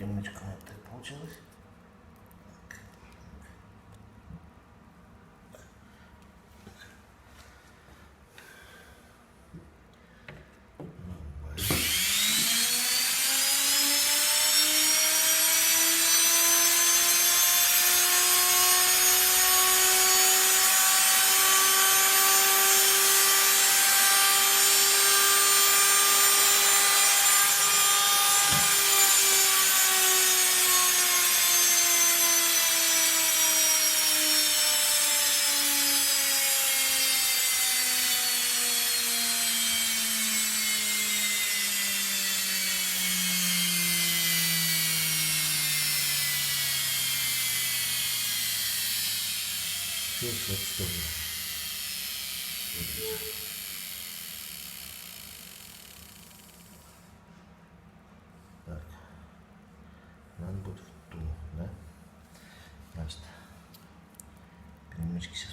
перемычка вот так получилась. Все отстойно. Так. Надо будет в ту, да? Ясно. Перемычки сейчас